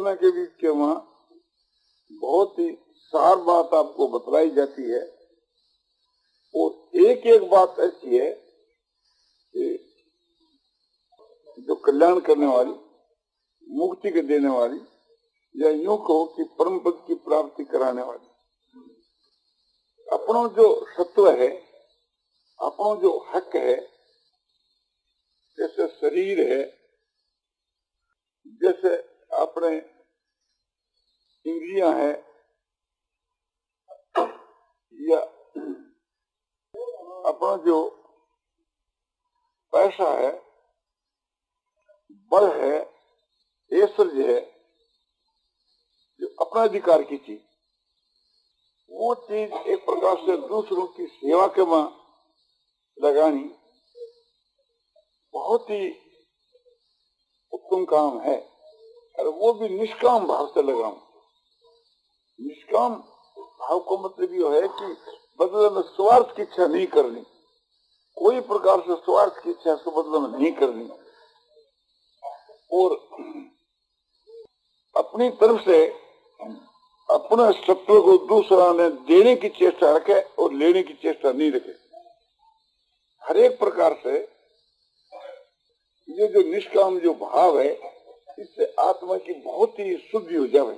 समय के बीच के वहाँ बहुत ही सार बात आपको बतलाई जाती है। और एक एक बात ऐसी है कि जो कल्याण करने वाली, मुक्ति के देने वाली, या यूं कहो कि परम पद की प्राप्ति कराने वाली। अपना जो सत्व है, अपना जो हक है, जैसे शरीर है, जैसे अपने इंद्रियां हैं, या अपना जो पैसा है, बल है, ऐश्वर्य है, जो अपना अधिकार की चीज, वो चीज एक प्रकार से दूसरों की सेवा के में लगानी बहुत ही उत्तम काम है। और वो भी निष्काम भाव से लगाऊं। निष्काम भाव का मतलब ये है कि बदले में स्वार्थ की इच्छा नहीं करनी, कोई प्रकार से स्वार्थ की इच्छा से बदले में नहीं करनी, और अपनी तरफ से अपने सत्व को दूसरा ने देने की चेष्टा रखे और लेने की चेष्टा नहीं रखे। हर एक प्रकार से ये जो निष्काम जो भाव है, इससे आत्मा की बहुत ही शुद्धि हो जाए।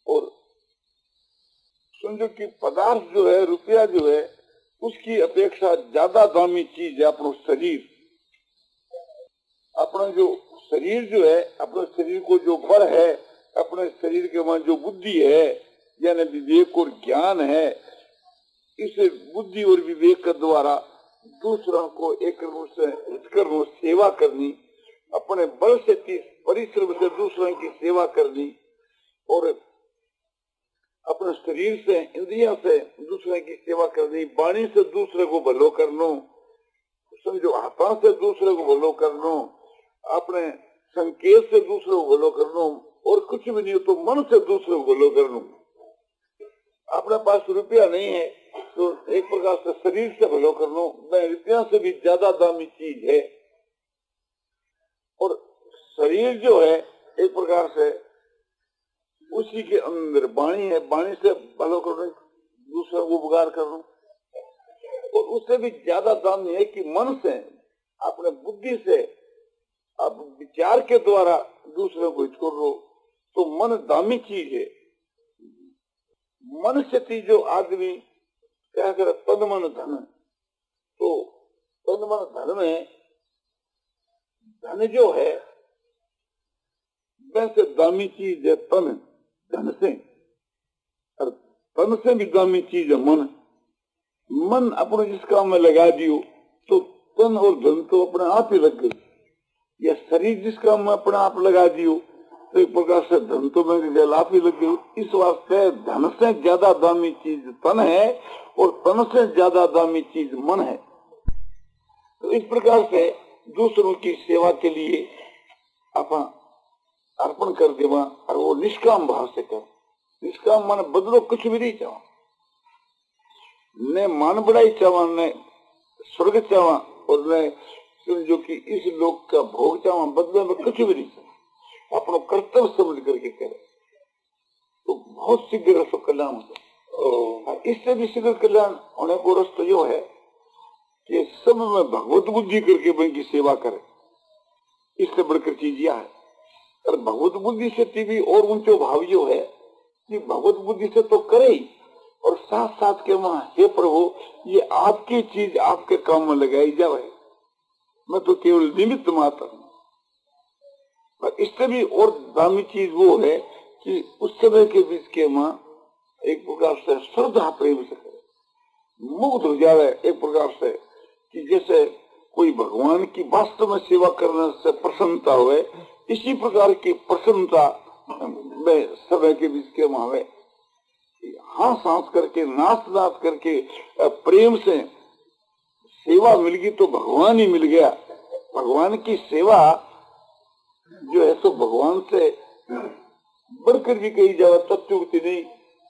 और समझो कि पदार्थ जो है, रुपया जो है, उसकी अपेक्षा ज्यादा दामी चीज है अपना शरीर। अपना जो शरीर जो है, अपने शरीर को जो बल है, अपने शरीर के वहां जो बुद्धि है, यानी विवेक और ज्ञान है, इस बुद्धि और विवेक के द्वारा दूसरों को एक रूप से हित करना, सेवा करनी, अपने बल से परिश्रम से दूसरों की सेवा करनी, और अपने शरीर से, इंद्रियों से दूसरे की सेवा करनी, वाणी से दूसरे को भलो करना, समझो हाथों से दूसरे को भलो करना, अपने संकेत से दूसरे को भलो करना, और कुछ भी नहीं हो तो मन से दूसरे को भलो करना। अपने पास रुपया नहीं है तो एक प्रकार से शरीर से भलो करना, मैं रुपया से भी ज्यादा दामी चीज है। और शरीर जो है एक प्रकार से उसी के अंदर वाणी है, वाणी से भलो करना, दूसरा को उपकार करना। और उससे भी ज्यादा दामी है कि मन से, अपने बुद्धि से, अब विचार के द्वारा दूसरे को हित करो, तो मन दामी चीज है। मन से जो आदमी क्या करे, तन मन धन, तो तन मन धन में धन जो है वैसे दामी चीज है तन, धन से, और तन से भी दामी चीज है मन। मन अपने जिस काम में लगा दियो तो तन और धन तो अपने आप ही लग गई, या शरीर जिस काम में अपने आप लगा दियो तो एक प्रकार से धन तो मैं आप ही लग गई। इस वास्ते धन से ज्यादा दामी चीज तन है और तन से ज्यादा दामी चीज मन है। तो इस प्रकार से दूसरों की सेवा के लिए अपन अर्पण कर देवा, और वो निष्काम भाव से कर। निष्काम मन बदलो कुछ भी नहीं चाहो, न मान बढ़ाई चावा, न स्वर्ग चावा, और न समझो कि इस लोक का भोग चावा, बदले में कुछ भी नहीं चाहो, अपना कर्तव्य समझ करके करे तो बहुत शीघ्र रसो कल्याण होता है। इससे भी शीघ्र कल्याण होने को रास्ता यो है कि सब में भगवत बुद्धि करके उनकी सेवा करे। इससे बढ़कर चीज यह है। और भगवत बुद्धि से भी और ऊंचो भाव यो है कि भगवत बुद्धि से तो करे ही, और साथ साथ के वहां हे प्रभु ये आपकी चीज आपके काम में लगाई जाए, मैं तो केवल निमित्त मात्र हूँ। और इससे भी और दामी चीज वो है कि उस समय के बीच के वहां एक प्रकार से श्रद्धा प्रेम से करे, मुग्ध हो जाए एक प्रकार से, कि जैसे कोई भगवान की वास्तव में सेवा करने से प्रसन्नता हुए, इसी प्रकार की प्रसन्नता में समय के बीच के वहां में हाँ सांस करके, नाच नाच करके, प्रेम से सेवा मिल गई तो भगवान ही मिल गया। भगवान की सेवा जो है तो भगवान से बढ़कर भी कही जाए तत्वगति नहीं,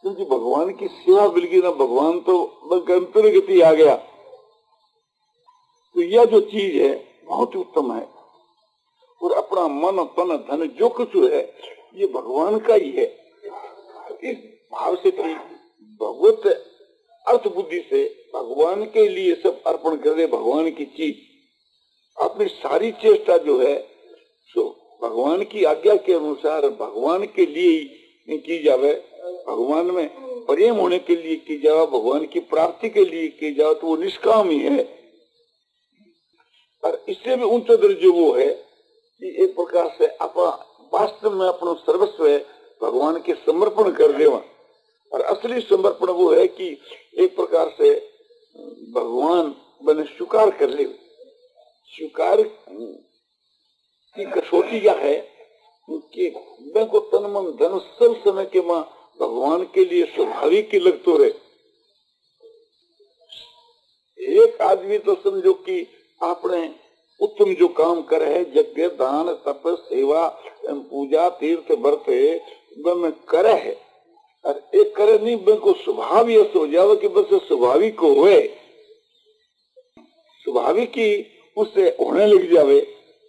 क्योंकि भगवान की सेवा मिल गई ना, भगवान तो अंतर्गति आ गया। तो यह जो चीज है बहुत उत्तम है। और अपना मन तन धन जो कुछ है ये भगवान का ही है। इस भाव से कि भगवत अर्थ बुद्धि से भगवान के लिए सब अर्पण कर दे, भगवान की चीज, अपनी सारी चेष्टा जो है सो भगवान की आज्ञा के अनुसार भगवान के लिए ही की जावे, भगवान में प्रेम होने के लिए की जाए, भगवान की प्राप्ति के लिए की जाए, तो वो निष्काम ही है। और इससे भी ऊंचा दर्जे वो है कि एक प्रकार से वास्तव में अपना सर्वस्व भगवान के समर्पण कर देवा। और असली समर्पण वो है कि एक प्रकार से भगवान बने स्वीकार कर ले। स्वीकार की कसौटी क्या है कि मैं को तन मन धन सब समय के मां भगवान के लिए स्वाभाविक की लगतो रहे। एक आदमी तो समझो कि आपने उत्तम जो काम करे है, यज्ञ दान तप सेवा पूजा तीर्थ व्रत में करे है, और एक करे नहीं, बिल्कुल स्वभाव ये हो जावे कि बस स्वाभाविक को हुए, स्वाभाविक ही उससे होने लग जावे,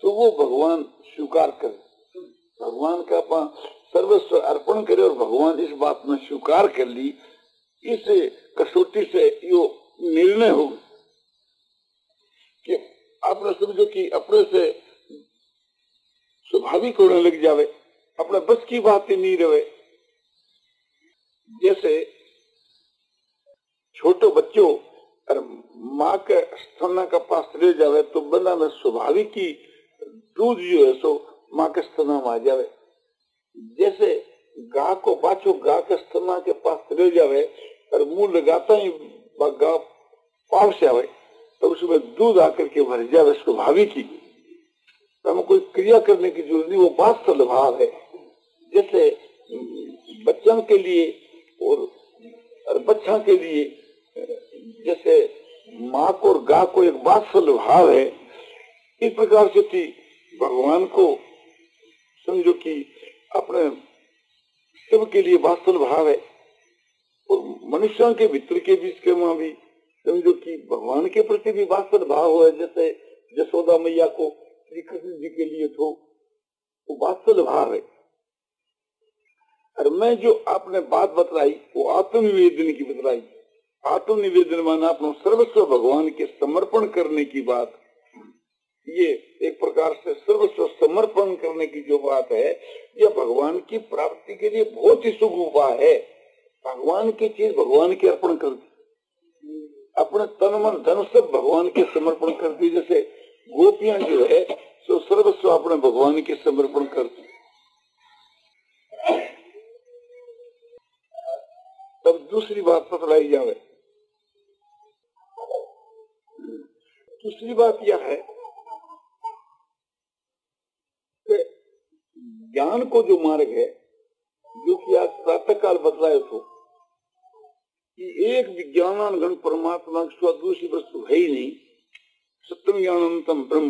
तो वो भगवान स्वीकार करे, भगवान का सर्वस्व अर्पण करे। और भगवान इस बात में स्वीकार कर ली, इस कसौटी से यो निर्णय हो कि आपने समझो कि अपने से स्वाभाविक होने लग जावे, अपने बस की बात ही नहीं रहे। जैसे छोटे बच्चों और माँ के स्तन का पास ले जावे तो बंदा में स्वाभाविक ही दूध जो है सो माँ के स्तन में आ जावे। जैसे गाय को बाछो गाय के स्तन के पास ले जावे और मुंह लगाता ही गाय पाव से आवे तो उसमें दूध आकर के भर जावे, स्वाभाविक ही, तो हमें कोई क्रिया करने की जरूरत नहीं, वो वास्तव भाव है। जैसे बच्चों के लिए और बच्चा के लिए, जैसे माँ को और गाय को एक वात्सल्य भाव है, इस प्रकार से थी भगवान को समझो कि अपने सबके लिए वात्सल्य भाव है। और मनुष्यों के भीतर के बीच के मां भी समझो कि भगवान के प्रति भी वात्सल्य भाव है। जैसे यशोदा मैया को श्री कृष्ण जी के लिए तो वो वात्सल्य भाव है। और मैं जो आपने बात बतलाई वो आत्मनिवेदन की बतलाई। आत्मनिवेदन माना अपना सर्वस्व भगवान के समर्पण करने की बात। ये एक प्रकार से सर्वस्व समर्पण करने की जो बात है, यह भगवान की प्राप्ति के लिए बहुत ही शुभ उपाय है। भगवान की चीज भगवान के अर्पण कर दी, अपने तन मन धन सब भगवान के समर्पण कर दी। जैसे गोपियां जो है सो सर्वस्व अपने भगवान के समर्पण कर दी। तब दूसरी बात बतलाई जावे। दूसरी बात यह है कि ज्ञान को जो मार्ग है, जो कि आज प्रातः काल बतलाए तो कि एक विज्ञान गण परमात्मा की दूसरी वस्तु है ही नहीं, सत्यम ज्ञानंतम ब्रह्म,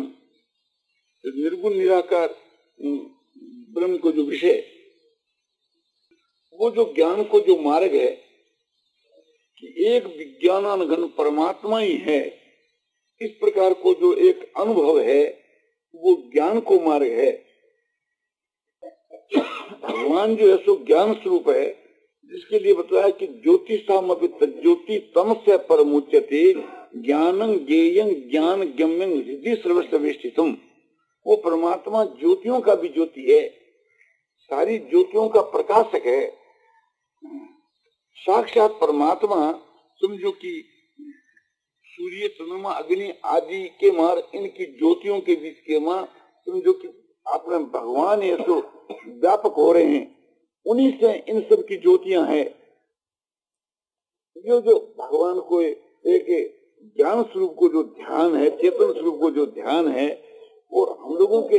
निर्गुण निराकार ब्रह्म को जो विषय, वो जो ज्ञान को जो मार्ग है कि एक विज्ञान घन परमात्मा ही है, इस प्रकार को जो एक अनुभव है वो ज्ञान को मार्ग है। भगवान जो है सो ज्ञान स्वरूप है, जिसके लिए बताया कि ज्योतिषामपि ज्योति तम से परमुच्यते ज्ञानं ज्ञेयं ज्ञान गम्यं हृदि सर्वस्वेष्टितम्। वो परमात्मा ज्योतियों का भी ज्योति है, सारी ज्योतियों का प्रकाशक है। साक्षात परमात्मा समझो कि सूर्य चंद्रमा अग्नि आदि के मार इनकी ज्योतियों के बीच के मार समझो कि अपने भगवान ये तो व्यापक हो रहे हैं, उन्हीं से इन सब की ज्योतियां हैं। जो भगवान को एक ज्ञान स्वरूप को जो ध्यान है, चेतन स्वरूप को जो ध्यान है, और हम लोगों के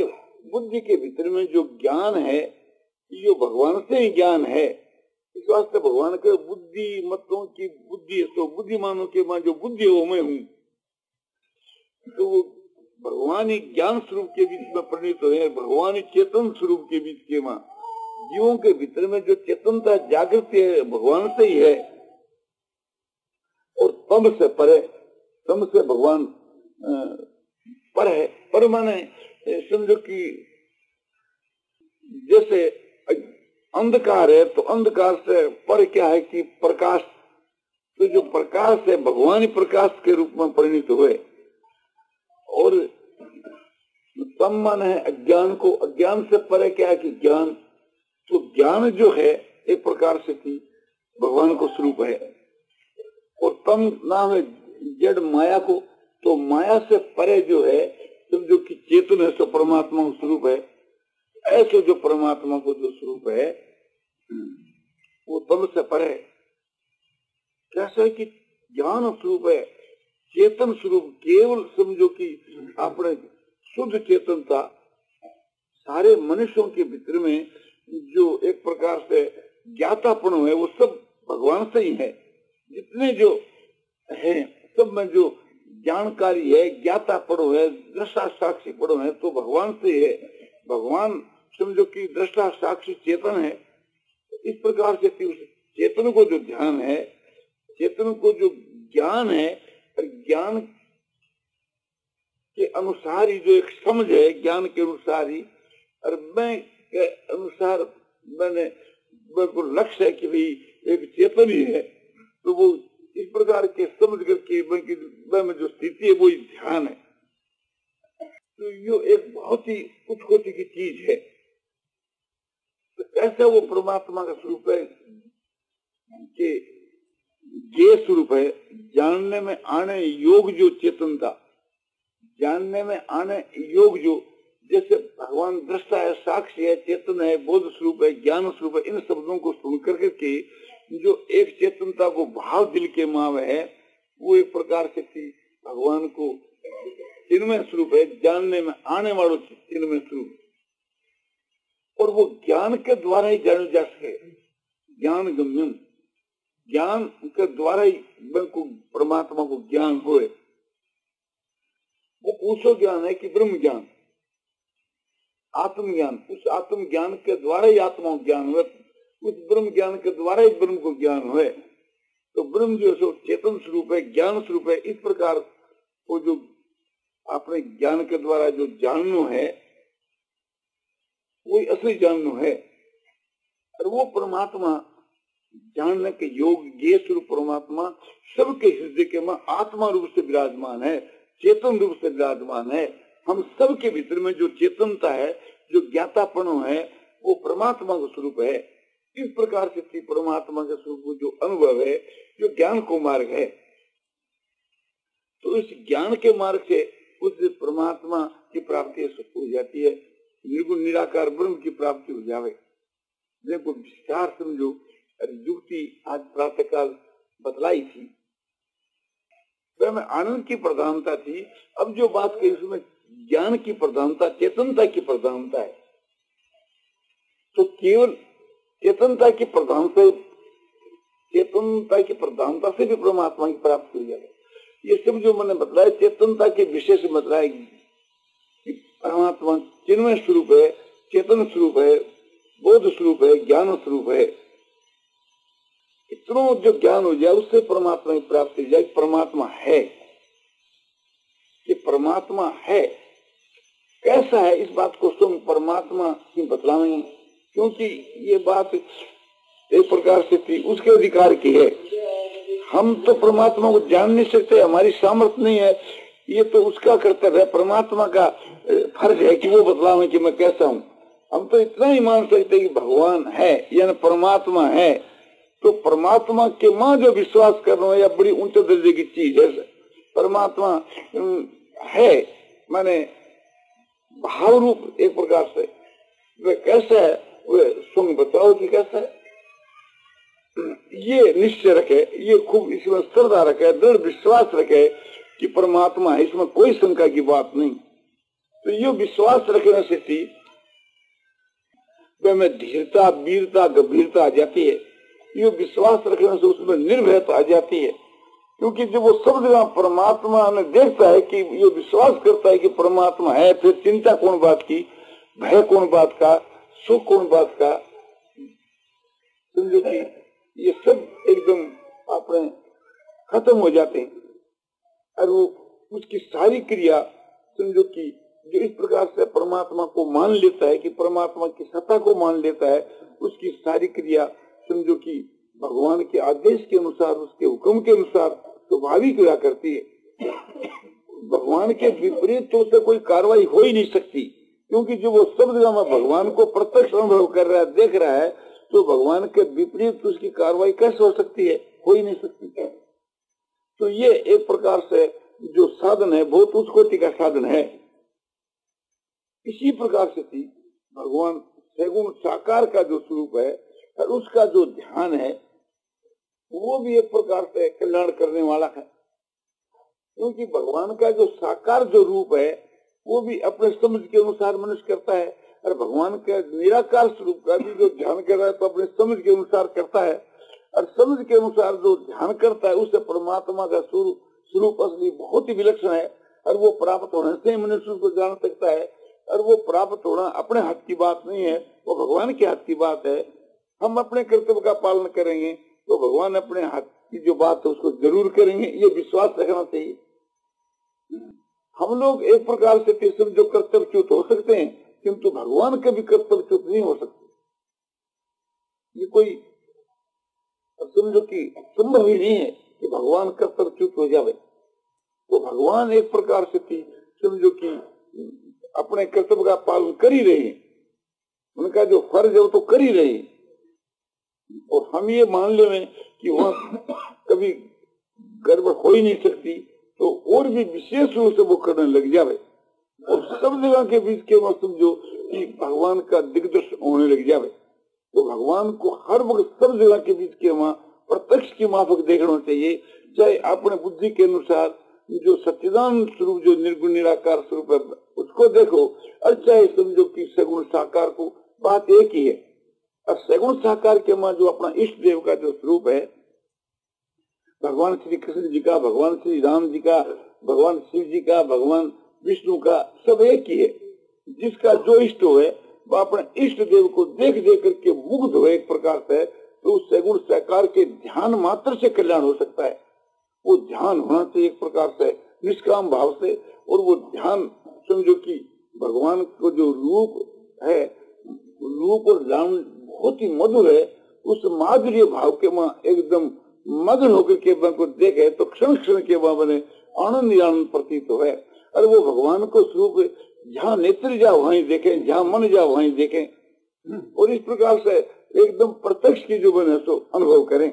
बुद्धि के भीतर में जो ज्ञान है, ये भगवान से ही ज्ञान है। इस वास्ते भगवान के बुद्धि मतों की बुद्धि तो बुद्धिमानों के मां जो बुद्धि है वो मैं हूँ, तो वो भगवान ही ज्ञान स्वरूप के बीच में परिणित है। भगवान ही चेतन स्वरूप के बीच के मां जीवों के भीतर में जो चेतनता जागृति है भगवान से ही है। और तम से परे, तम से भगवान पर है। पर माने समझो कि जैसे अंधकार है तो अंधकार से पर क्या है कि प्रकाश, तो जो प्रकाश है भगवान ही प्रकाश के रूप में परिणित हुए। और तम मन है अज्ञान को, अज्ञान से परे क्या है कि ज्ञान, तो ज्ञान जो है एक प्रकार से थी भगवान को स्वरूप है। और तम नाम है जड़ माया को, तो माया से परे जो है समझो कि चेतन है सो परमात्मा को स्वरूप है। ऐसे जो परमात्मा को जो स्वरूप है वो तम से परे कैसे है कि ज्ञान स्वरूप है, चेतन स्वरूप, केवल समझो कि अपने शुद्ध चेतनता सारे मनुष्यों के भीतर में जो एक प्रकार से ज्ञातापन है वो सब भगवान से ही है। जितने जो है सब में जो जानकारी है, ज्ञातापन है, दृष्टा साक्षी पड़ो है तो भगवान से है। भगवान समझो कि दृष्टा साक्षी चेतन है। इस प्रकार से उस चेतन को जो ध्यान है, चेतन को जो ज्ञान है, ज्ञान के अनुसार ही जो एक समझ है, ज्ञान के अनुसार ही, और मैं के अनुसार मैंने बिल्कुल लक्ष्य है कि भाई एक चेतन ही है, तो वो इस प्रकार के समझ करके में जो स्थिति है वो ही ध्यान है। तो ये एक बहुत ही उच्च कोटि की चीज है। तो कैसे वो परमात्मा का स्वरूप है कि ये स्वरूप है, जानने में आने योग जो चेतनता, जानने में आने योग जो, जैसे भगवान दृष्टा है, साक्षी है, चेतन है, बोध स्वरूप है, ज्ञान स्वरूप है, इन शब्दों को सुन करके के जो एक चेतनता को भाव दिल के माव है वो एक प्रकार से भगवान को चिन्मय स्वरूप है, जानने में आने वालों चिन्मय स्वरूप, और वो ज्ञान के द्वारा ही जाना जा सके। ज्ञान गम्यम, ज्ञान के द्वारा ही परमात्मा को ज्ञान होए। वो पूछो ज्ञान है कि ब्रह्म ज्ञान, आत्मज्ञान, उस आत्म ज्ञान के द्वारा ही आत्मा को ज्ञान हुए, उस ब्रह्म ज्ञान के द्वारा ही ब्रह्म को ज्ञान हुए। तो ब्रह्म जो है चेतन स्वरूप है, ज्ञान स्वरूप है। इस प्रकार वो जो अपने ज्ञान के द्वारा जो जाननो है वही असली जाननो है। और वो परमात्मा जानने के योग ये स्वरूप परमात्मा सबके हृदय के में आत्मा रूप से विराजमान है, चेतन रूप से विराजमान है। हम सबके भीतर में जो चेतनता है, जो ज्ञातापन है, वो परमात्मा का स्वरूप है। इस प्रकार से परमात्मा के स्वरूप को जो अनुभव है, जो ज्ञान को मार्ग है, तो इस ज्ञान के मार्ग से उस परमात्मा की प्राप्ति हो जाती है, निर्गुण निराकार ब्रह्म की प्राप्ति हो जावे। देखो विस्तार समझो, युक्ति आज प्रातः काल बतलाई थी, वह आनंद की प्रधानता थी। अब जो बात कही उसमें ज्ञान की प्रधानता, चेतनता की प्रधानता है। तो केवल चेतनता की प्रधानता, चेतनता की प्रधानता से भी परमात्मा की प्राप्ति हो जाएगी। ये सब जो मैंने बताया चेतनता के विशेष बताया कि परमात्मा चिन्मय स्वरूप है, चेतन स्वरूप है, बोध स्वरूप है, ज्ञान स्वरूप है। इतना जो ज्ञान हो जाए उससे परमात्मा की प्राप्ति हो जाए। परमात्मा है, कि परमात्मा है कैसा है, इस बात को स्वयं परमात्मा ही बतलाएंगे, क्योंकि ये बात एक प्रकार से थी उसके अधिकार की है। हम तो परमात्मा को जान नहीं सकते, हमारी सामर्थ्य नहीं है, ये तो उसका कर्तव्य है, परमात्मा का फर्ज है कि वो बतलावे कि मैं कैसा हूँ। हम तो इतना ही मान सकते कि भगवान है यानी परमात्मा है। तो परमात्मा के मां जो विश्वास करना है या बड़ी ऊंचे दर्जे की चीज है। परमात्मा है माने भाव रूप एक प्रकार से, वे कैसा है वे स्वयं बताओ कि कैसा है। ये निश्चय रखे, ये खूब इसमें श्रद्धा रखे, दृढ़ विश्वास रखे कि परमात्मा है, इसमें कोई शंका की बात नहीं। तो ये विश्वास रखने से थी में धीरता, वीरता, गंभीरता आ जाती है। ये विश्वास रखने से उसमें निर्भयता आ जाती है, क्योंकि जब वो सब जगह परमात्मा ने देखता है कि ये विश्वास करता है कि परमात्मा है, फिर चिंता कौन बात की, भय कौन बात का, सुख कौन बात का। समझो कि ये सब एकदम अपने खत्म हो जाते हैं और वो उसकी सारी क्रिया समझो कि जो इस प्रकार से परमात्मा को मान लेता है कि परमात्मा की सत्ता को मान लेता है, उसकी सारी क्रिया समझो कि भगवान के आदेश के अनुसार, उसके हुक्म के अनुसार स्वाभाविक हुआ करती है। भगवान के विपरीत तो उससे कोई कार्रवाई हो ही नहीं सकती, क्योंकि जो वो सब जगह में भगवान को प्रत्यक्ष अनुभव कर रहा है, देख रहा है, तो भगवान के विपरीत तो उसकी कार्रवाई कैसे हो सकती है? हो ही नहीं सकती। तो ये एक प्रकार से जो साधन है बहुत उच्च कोटि का साधन है। इसी प्रकार से थी भगवान सगुण साकार का जो स्वरूप है और उसका जो ध्यान है वो भी एक प्रकार से कल्याण करने वाला है, क्योंकि भगवान का जो साकार जो रूप है वो भी अपने समझ के अनुसार मनुष्य करता है, और भगवान का निराकार स्वरूप का भी जो ध्यान कर रहा है तो अपने समझ के अनुसार करता है, और समझ के अनुसार जो ध्यान करता है उससे परमात्मा का स्वरूप असली बहुत ही विलक्षण है, और वो प्राप्त होने से मनुष्य को जान सकता है। और वो प्राप्त होना अपने हाथ की बात नहीं है, वो भगवान के हाथ की बात है। हम अपने कर्तव्य का पालन करेंगे तो भगवान अपने हाथ की जो बात है उसको जरूर करेंगे, ये विश्वास रखना चाहिए। हम लोग एक प्रकार से समझो कर्तव्यच्युत हो सकते हैं, किंतु भगवान कभी कर्तव्यच्युत नहीं हो सकते। ये कोई समझो कि संभव ही नहीं है कि भगवान कर्तव्यच्युत हो जावे। तो भगवान एक प्रकार से समझो कि अपने कर्तव्य का पालन कर ही रहे, उनका जो फर्ज है वो तो कर ही रहे, और हम ये मान ले कि वहाँ कभी गड़बड़ हो ही नहीं सकती, तो और भी विशेष रूप से वो करने लग जावे, और सब जगह के बीच के वहाँ समझो कि भगवान का दिग्दर्शन होने लग जावे। तो भगवान को हर वक्त सब जगह के बीच के वहाँ प्रत्यक्ष की माफक देखना चाहिए, चाहे अपने बुद्धि के अनुसार जो सच्चिदानंद स्वरूप जो निर्गुण निराकार स्वरूप है उसको देखो, और चाहे समझो कि सगुण साकार को, बात एक ही है। और सगुण साकार के वहाँ जो अपना इष्ट देव का जो स्वरूप है, भगवान श्री कृष्ण जी का, भगवान श्री राम जी का, भगवान शिव जी का, भगवान विष्णु का, सब एक ही है। जिसका जो इष्ट हो है वह अपने इष्ट देव को देख देख करके मुग्ध हो एक प्रकार से, तो उस सगुण साकार के ध्यान मात्र से कल्याण हो सकता है। वो ध्यान होना चाहिए एक प्रकार से निष्काम भाव से, और वो ध्यान समझो कि भगवान को जो रूप है, रूप और नाम बहुत ही मधुर है, उस माधुर्य भाव के वहाँ एकदम मग्न होकर के को देखे तो क्षण क्षण के वहाँ बने आनंद आनंद प्रतीत हो है। और वो भगवान को स्वरूप जहाँ नेत्र जा वहीं देखें, जहाँ मन जा वहीं देखें, और इस प्रकार से एकदम प्रत्यक्ष की जो बने सो अनुभव करें।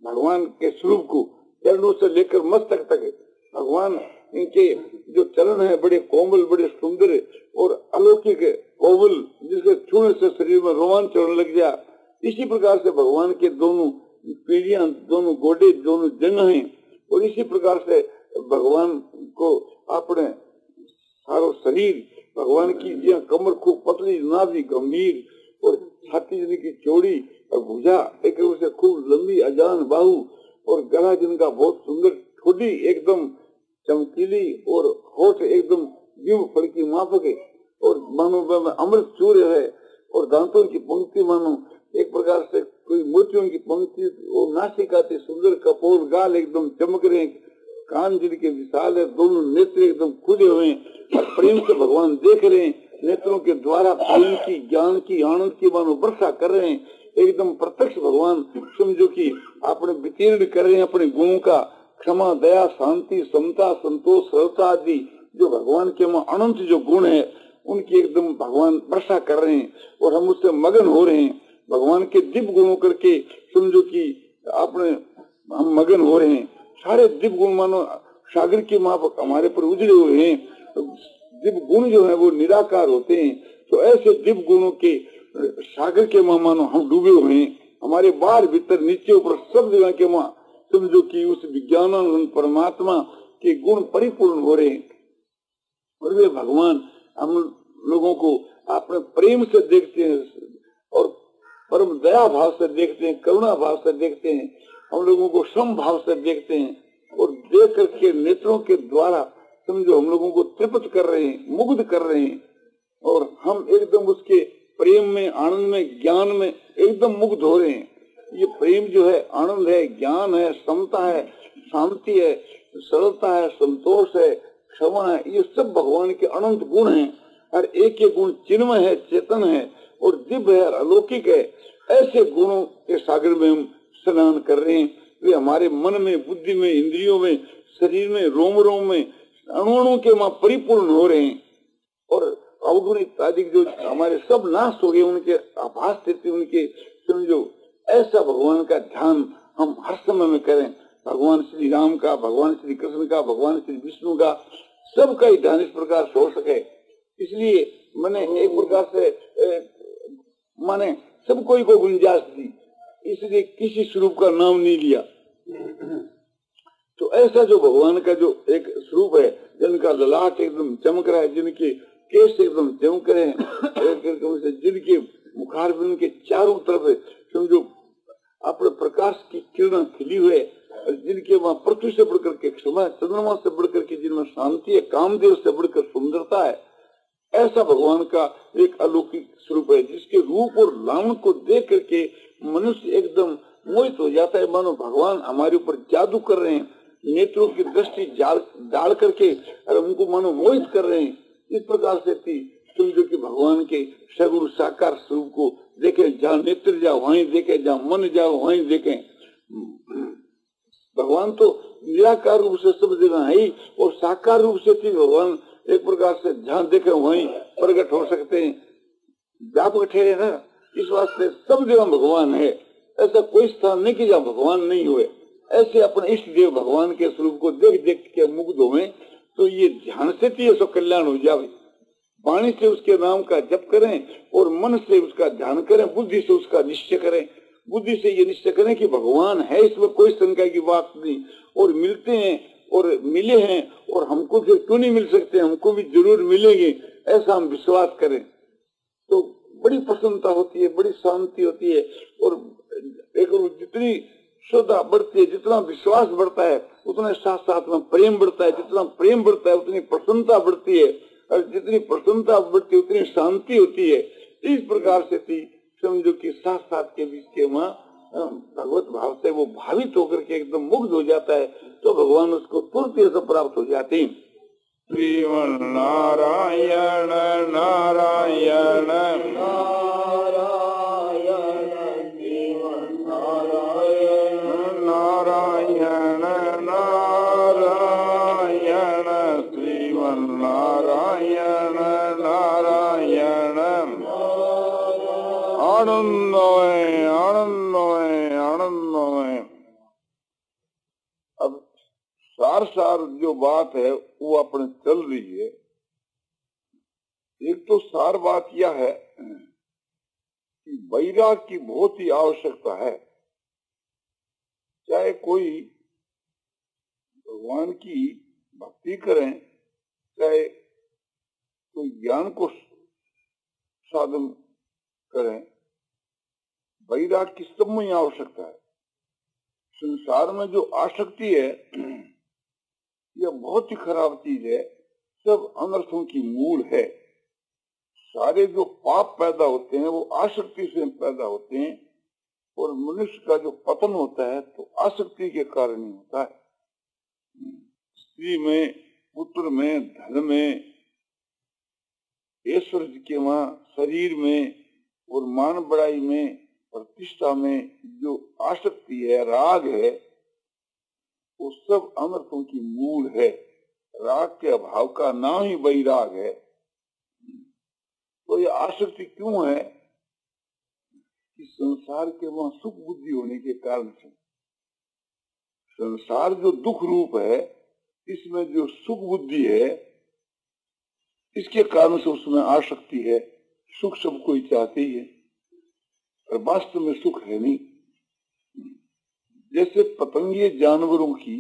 भगवान के स्वरूप को चरणों से लेकर मस्तक तक, भगवान इनके जो चरण है बड़े कोमल, बड़े सुंदर और अलौकिक कोमल, जिसके छूने से शरीर में रोमांच चढ़ने लग गया। इसी प्रकार से भगवान के दोनों पीढ़ियां, दोनों गोडे, दोनों जंघें, और इसी प्रकार से भगवान को अपने सारो शरीर, भगवान की जहाँ कमर खूब पतली, नाभि गंभीर, और छाती जिनकी चौड़ी और भुजा एक रूप से खूब लंबी, अजान बाहु, और गला जिनका बहुत सुंदर, ठोडी एकदम चमकीली, और होठ एकदम जीव फल की माफक है, और मानो अमृत सूर्य है, और दांतों की पंक्ति मानो एक प्रकार से कोई मोतियों की पंक्ति, और नासिका से सुंदर कपोल, गाल एकदम चमक रहे, कान जिनके विशाल है, दोनों नेत्र एकदम खुले हुए हैं, प्रेम से भगवान देख रहे हैं, नेत्रों के द्वारा प्रेम की, ज्ञान की, आनंद की मानो वर्षा कर रहे हैं। एकदम प्रत्यक्ष भगवान समझो कि आपने वितीर्ण कर रहे हैं अपने गुणों का, क्षमा, दया, शांति, समता, संतोष, सरलता आदि जो भगवान के अनंत जो गुण है उनकी एकदम भगवान वर्षा कर रहे हैं, और हम उससे मगन हो रहे हैं। भगवान के दिव्य गुणों करके समझो कि आपने हम मगन हो रहे हैं। सारे दिव्य गुण मानो सागर की माफक हमारे पर उजड़े हुए हैं। दिव्य गुण जो है वो निराकार होते हैं, तो ऐसे दिव्य गुणों के सागर के मानो हम डूबे हुए हैं। हमारे बाहर भीतर नीचे ऊपर सब जगह के माँ समझो कि उस विज्ञान परमात्मा के गुण परिपूर्ण हो रहे हैं, और वे भगवान हम लोगों को अपने प्रेम से देखते हैं, और परम दया भाव से देखते हैं, करुणा भाव से देखते हैं, हम लोगों को सम भाव से देखते हैं, और देख करके नेत्रों के द्वारा समझो हम लोगों को तृप्त कर रहे हैं, मुग्ध कर रहे हैं, और हम एकदम उसके प्रेम में, आनंद में, ज्ञान में एकदम मुग्ध हो रहे हैं। ये प्रेम जो है आनंद है, ज्ञान है, समता है, शांति है, सरलता है, संतोष है, क्षमा है, ये सब भगवान के अनंत गुण हैं। और एक एक गुण चिन्मय है, चेतन है और दिव्य है और अलौकिक है। ऐसे गुणों के सागर में हम स्नान कर रहे हैं। वे हमारे मन में, बुद्धि में, इंद्रियों में, शरीर में, रोम रोम में, अणुओं के वहां परिपूर्ण हो रहे हैं। और अवगुण इत्यादि जो हमारे सब नाश हो गए, उनके आभास स्थिति, उनके समझो ऐसा भगवान का ध्यान हम हर समय में करें। भगवान श्री राम का, भगवान श्री कृष्ण का, भगवान श्री विष्णु का, सबका ही ध्यान इस प्रकार से हो सके। इसलिए मैंने एक प्रकार से माने सबको ही को गुंजाइश दी, इसलिए किसी स्वरूप का नाम नहीं लिया। तो ऐसा जो भगवान का जो एक स्वरूप है, जिनका ललाट एकदम चमक रहा है, जिनके केस एकदम चमक रहे हैं, जिनके मुखारबिंद के चारों तरफ समझो अपने प्रकाश की किरण खिली हुए, जिनके वहां पृथ्वी से बढ़कर के क्षमा, चंद्रमा से बढ़कर के जिनमें शांति है, कामदेव से बढ़कर सुंदरता है, ऐसा भगवान का एक अलौकिक स्वरूप है, जिसके रूप और लावण को देख करके मनुष्य एकदम मोहित हो जाता है, मानो भगवान हमारे ऊपर जादू कर रहे हैं, नेत्रों की दृष्टि डाल करके और उनको मानो मोहित कर रहे हैं। इस प्रकार से थी समझो कि भगवान के सगुण साकार स्वरूप को देखे, जहाँ नेत्र जाओ वहीं देखे, जहाँ मन जाओ वहीं देखे। भगवान तो निराकार रूप से सब जगह है ही, और साकार रूप से थी भगवान एक प्रकार से जहाँ देखे वहीं प्रकट हो सकते हैं, व्यापक ठहरे ना। इस वास्ते सब जगह भगवान है, ऐसा कोई स्थान नहीं कि जहाँ भगवान नहीं हुए। ऐसे अपने इष्ट देव भगवान के स्वरूप को देख देख के मुग्ध हुए, तो ये ध्यान से थी सो कल्याण हो जावे। वाणी से उसके नाम का जप करें और मन से उसका ध्यान करें, बुद्धि से उसका निश्चय करें। बुद्धि से ये निश्चय करें कि भगवान है, इसमें कोई शंका की बात नहीं, और मिलते हैं और मिले हैं, और हमको फिर क्यों नहीं मिल सकते, हमको भी जरूर मिलेंगे, ऐसा हम विश्वास करें तो बड़ी प्रसन्नता होती है, बड़ी शांति होती है। और एक जितनी श्रद्धा बढ़ती है, जितना विश्वास बढ़ता है, उतना साथ साथ में प्रेम बढ़ता है, जितना प्रेम बढ़ता है उतनी प्रसन्नता बढ़ती है, और जितनी प्रसन्नता बढ़ती है उतनी शांति होती है। इस प्रकार से थी समझो कि साथ साथ के बीच के वहाँ भगवत भाव से वो भावित होकर के एकदम मुग्ध हो जाता है, तो भगवान उसको तुरंत से प्राप्त हो जाते हैं। श्रीमन नारायण नारायण नारायण नारायण श्रीमन नारायण नारायण आनंदमय आनंदमय आनंदमय। अब सार सार जो बात है वो अपने चल रही है। एक तो सार बात यह है कि वैराग की बहुत ही आवश्यकता है। चाहे कोई भगवान की भक्ति करें, चाहे कोई ज्ञान को साधन करें, वैराग की सब में आवश्यकता है। संसार में जो आसक्ति है यह बहुत ही खराब चीज है, सब अनर्थों की मूल है। सारे जो पाप पैदा होते हैं वो आसक्ति से पैदा होते हैं, और मनुष्य का जो पतन होता है तो आसक्ति के कारण ही होता है। स्त्री में, पुत्र में, धन में, ऐश्वर्य के वहां, शरीर में और मान बढ़ाई में, प्रतिष्ठा में जो आसक्ति है, राग है, वो सब अनर्थों की मूल है। राग के अभाव का नाम ही वैराग है। तो ये आसक्ति क्यों है कि संसार के वहां सुख बुद्धि होने के कारण से। संसार जो दुख रूप है, इसमें जो सुख बुद्धि है, इसके कारण से उसमें आसक्ति है। सुख सबको ही चाहते ही है, और वास्तव में सुख है नहीं। जैसे पतंगे जानवरों की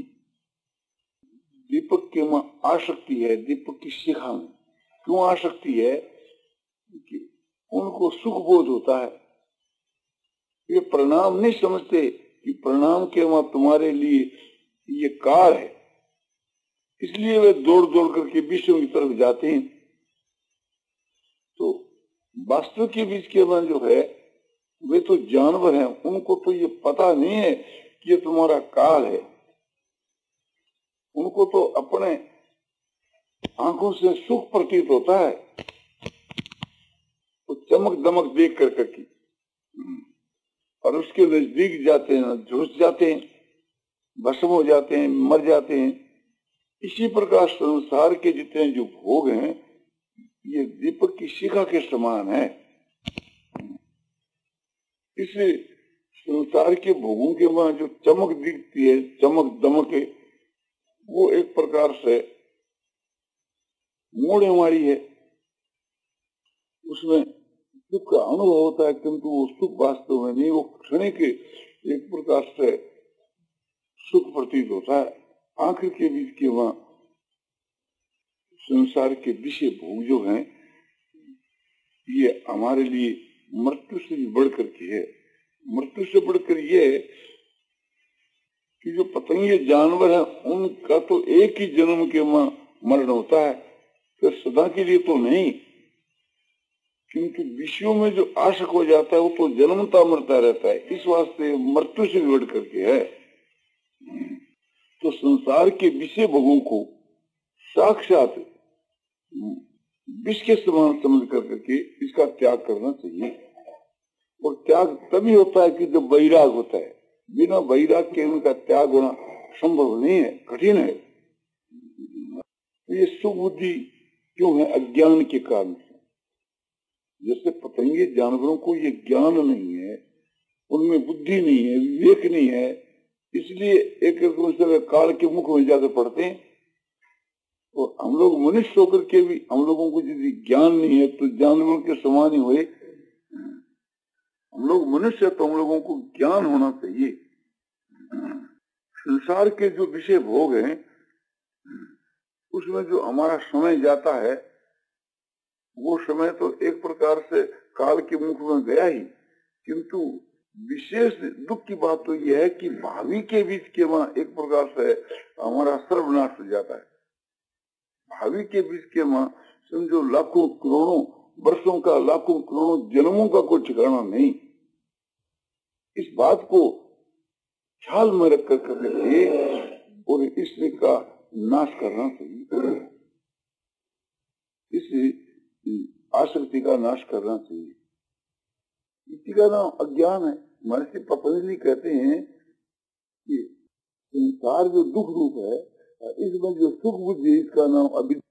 दीपक के वहां आसक्ति है, दीपक की शिखा में क्यों आसक्ति है कि उनको सुख बोध होता है। ये प्रणाम नहीं समझते कि प्रणाम के वहां तुम्हारे लिए ये कार है, इसलिए वे दौड़ दौड़ करके विषयों की तरफ जाते हैं। तो वास्तव के बीच के वहां जो है वे तो जानवर हैं, उनको तो ये पता नहीं है कि ये तुम्हारा काल है। उनको तो अपने आंखों से सुख प्रतीत होता है, तो चमक दमक देख कर करके, और उसके नजदीक जाते हैं, झुस जाते हैं, भस्म हो जाते हैं, मर जाते हैं। इसी प्रकार संसार के जितने जो भोग हैं, ये दीपक की शिखा के समान है। इसलिए संसार के भोगों के वहां जो चमक दिखती है, चमक दमक है, वो एक प्रकार से मोड़े वाली है। उसमें सुख का अनुभव होता है, किंतु वो सुख वास्तव में नहीं, वो क्षणिक एक प्रकार से सुख प्रतीत होता है। आखिर के बीच के वहां संसार के विषय भोग जो हैं, ये हमारे लिए मृत्यु से भी बढ़कर के है। मृत्यु से बढ़कर ये कि जो पतंगे जानवर है, उनका तो एक ही जन्म के मरण होता है, फिर सदा के लिए तो नहीं। किंतु विषयों में जो आशक हो जाता है, वो तो जन्मता मरता रहता है। इस वास्ते मृत्यु से भी बढ़ करके है। तो संसार के विषय भोगों को साक्षात विष के समान समझ करके इसका त्याग करना चाहिए। और त्याग तभी होता है कि जब वैराग होता है। बिना वैराग के उनका त्याग होना संभव नहीं है, कठिन है। ये सुख बुद्धि क्यों है? अज्ञान के कारण से। जैसे पतंगे जानवरों को ये ज्ञान नहीं है, उनमें बुद्धि नहीं है, विवेक नहीं है, इसलिए एक दूसरे काल के मुख में जाकर पड़ते हैं। और हम लोग मनुष्य होकर के भी हम लोगों को यदि ज्ञान नहीं है तो जानवरों के समान ही हुए। हम लोग मनुष्य है तो हम लोगों को ज्ञान होना चाहिए। संसार के जो विषय भोग हैं, उसमें जो हमारा समय जाता है, वो समय तो एक प्रकार से काल के मुख में गया ही। किंतु विशेष दुख की बात तो यह है कि भावी के बीच के वहां एक प्रकार से हमारा सर्वनाश हो जाता है। भावी के बीच के वहां समझो लाखों करोड़ों वर्षों का, लाखों करोड़ों जन्मों का कोई ठिकाना नहीं। इस बात को ख्याल में रख करके और इसका नाश करना चाहिए, इस आसक्ति का नाश करना चाहिए। इसी का नाम अज्ञान है। महर्षि पतंजलि कहते हैं कि संसार जो दुख रूप है, इसमें जो सुख बुद्धि, इसका नाम अविद्या